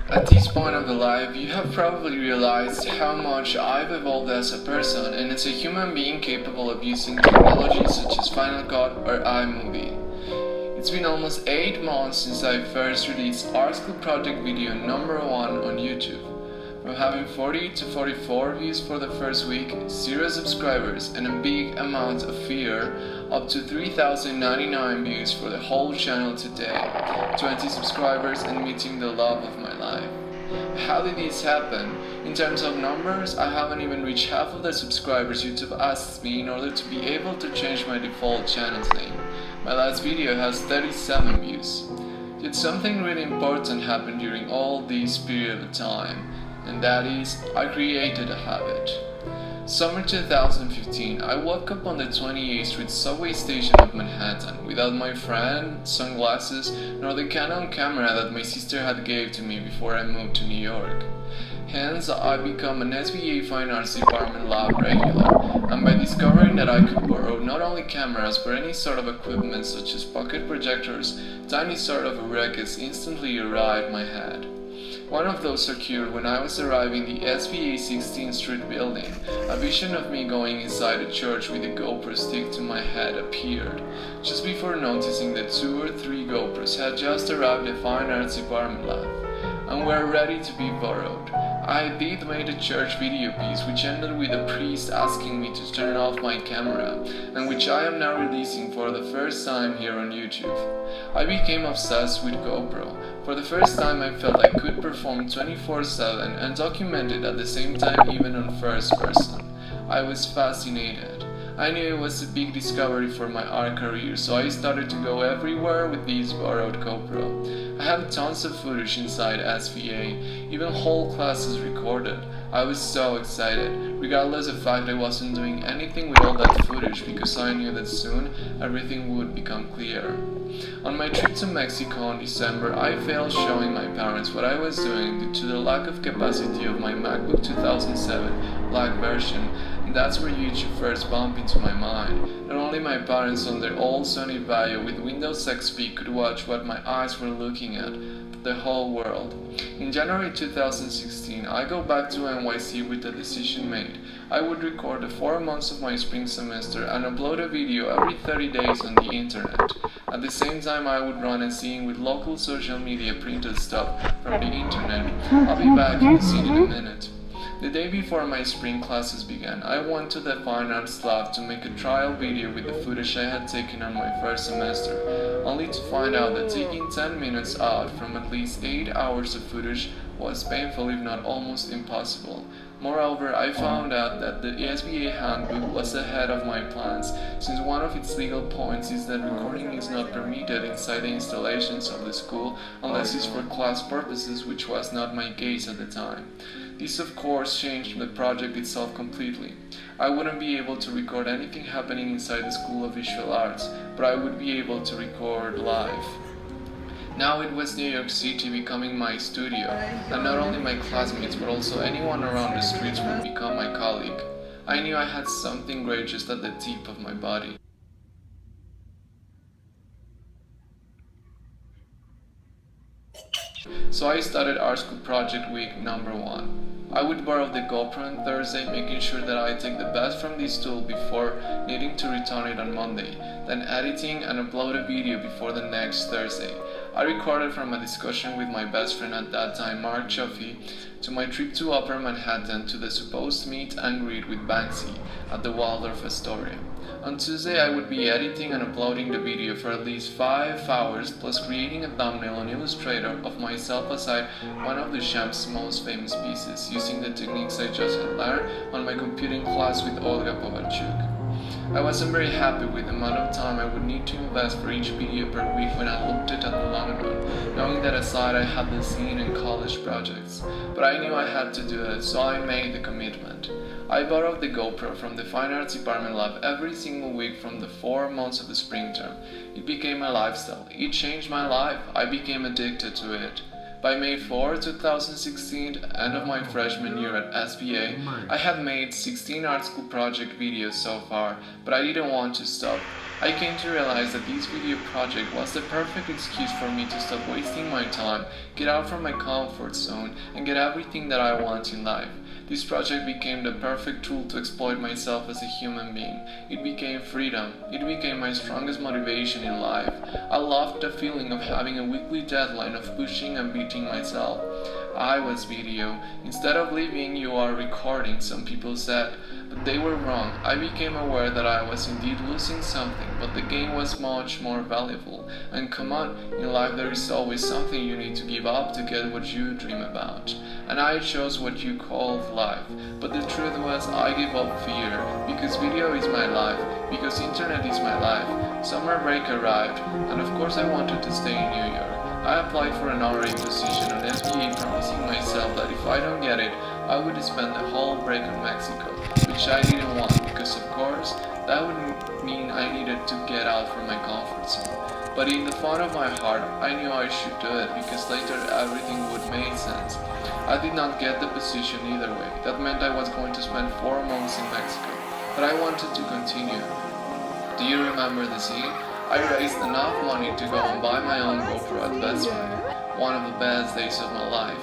At this point of the life, you have probably realized how much I've evolved as a person and as a human being capable of using technologies such as Final Cut or iMovie. It's been almost 8 months since I first released our school project video number 1 on YouTube. From having 40 to 44 views for the first week, 0 subscribers, and a big amount of fear, up to 3,099 views for the whole channel today, 20 subscribers, and meeting the love of my life. How did this happen? In terms of numbers, I haven't even reached half of the subscribers YouTube asks me in order to be able to change my default channel's name. My last video has 37 views. Yet something really important happened during all this period of time, and that is, I created a habit. Summer 2015, I woke up on the 28th Street subway station of Manhattan without my friend, sunglasses, nor the Canon camera that my sister had gave to me before I moved to New York. Hence, I became an SBA Fine Arts Department lab regular, and by discovering that I could borrow not only cameras but any sort of equipment such as pocket projectors, tiny sort of rackets instantly arrived my head. One of those occurred when I was arriving the SBA 16th Street building. A vision of me going inside a church with a GoPro stick to my head appeared, just before noticing that 2 or 3 GoPros had just arrived at Fine Arts Department lab, and were ready to be borrowed. I did make a church video piece which ended with a priest asking me to turn off my camera, and which I am now releasing for the first time here on YouTube. I became obsessed with GoPro. For the first time I felt I could perform 24/7 and document it at the same time even on first person. I was fascinated. I knew it was a big discovery for my art career, so I started to go everywhere with this borrowed GoPro. I have tons of footage inside SVA, even whole classes recorded. I was so excited, regardless of the fact I wasn't doing anything with all that footage because I knew that soon everything would become clear. On my trip to Mexico in December, I failed showing my parents what I was doing due to the lack of capacity of my MacBook 2007 black version, and that's where YouTube first bumped into my mind. Not only my parents on their old Sony Vaio with Windows XP could watch what my eyes were looking at, but the whole world. In January 2016, I go back to NYC with the decision made. I would record the 4 months of my spring semester and upload a video every 30 days on the internet. At the same time, I would run a scene with local social media printed stuff from the internet. I'll be back in the scene in a minute. The day before my spring classes began, I went to the Fine Arts lab to make a trial video with the footage I had taken on my first semester, only to find out that taking 10 minutes out from at least 8 hours of footage was painful if not almost impossible. Moreover, I found out that the SBA handbook was ahead of my plans, since one of its legal points is that recording is not permitted inside the installations of the school unless it's for class purposes, which was not my case at the time. This of course changed the project itself completely. I wouldn't be able to record anything happening inside the School of Visual Arts, but I would be able to record live. Now it was New York City becoming my studio, and not only my classmates but also anyone around the streets would become my colleague. I knew I had something great just at the tip of my body. So I started Art School Project Week number 1. I would borrow the GoPro on Thursday, making sure that I take the best from this tool before needing to return it on Monday, then editing and upload a video before the next Thursday. I recorded from a discussion with my best friend at that time, Mark Chaffee, to my trip to Upper Manhattan to the supposed meet and greet with Banksy at the Waldorf Astoria. On Tuesday, I would be editing and uploading the video for at least 5 hours, plus creating a thumbnail on Illustrator of myself aside one of Duchamp's most famous pieces, using the techniques I just had learned on my computing class with Olga Povarchuk. I wasn't very happy with the amount of time I would need to invest for each video per week when I looked at the long run, knowing that aside I had the scene and college projects. But I knew I had to do it, so I made the commitment. I borrowed the GoPro from the Fine Arts Department lab every single week from the 4 months of the spring term. It became a lifestyle. It changed my life. I became addicted to it. By May 4, 2016, end of my freshman year at SBA, I had made 16 art school project videos so far, but I didn't want to stop. I came to realize that this video project was the perfect excuse for me to stop wasting my time, get out from my comfort zone, and get everything that I want in life. This project became the perfect tool to exploit myself as a human being. It became freedom. It became my strongest motivation in life. I loved the feeling of having a weekly deadline of pushing and beating myself. I was video. Instead of living, you are recording, some people said. But they were wrong. I became aware that I was indeed losing something, but the gain was much more valuable. And come on, in life there is always something you need to give up to get what you dream about. And I chose what you called life. But the truth was, I gave up fear, because video is my life, because internet is my life. Summer break arrived, and of course I wanted to stay in New York. I applied for an RA position on SBA, promising myself that if I don't get it, I would spend the whole break in Mexico, which I didn't want, because of course, that would mean I needed to get out from my comfort zone. But in the fun of my heart, I knew I should do it, because later everything would make sense. I did not get the position either way. That meant I was going to spend 4 months in Mexico, but I wanted to continue. Do you remember the scene? I raised enough money to go and buy my own GoPro at Best Buy, one of the best days of my life.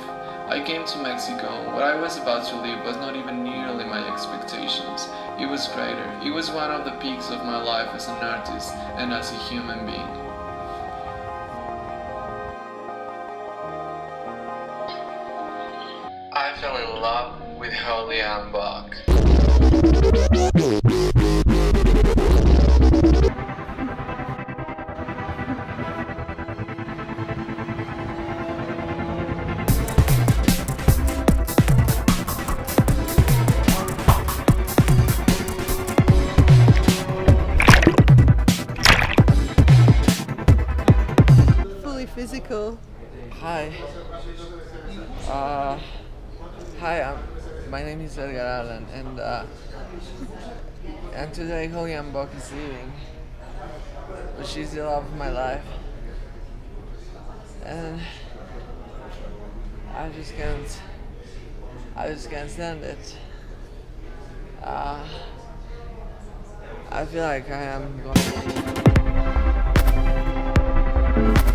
I came to Mexico. What I was about to leave was not even nearly my expectations. It was greater. It was one of the peaks of my life as an artist and as a human being. I fell in love with EdgarAlan book. Physical. Hi. My name is EdgarAlan, and today Julian Bock is leaving, but she's the love of my life, and I just can't stand it. I feel like I am going to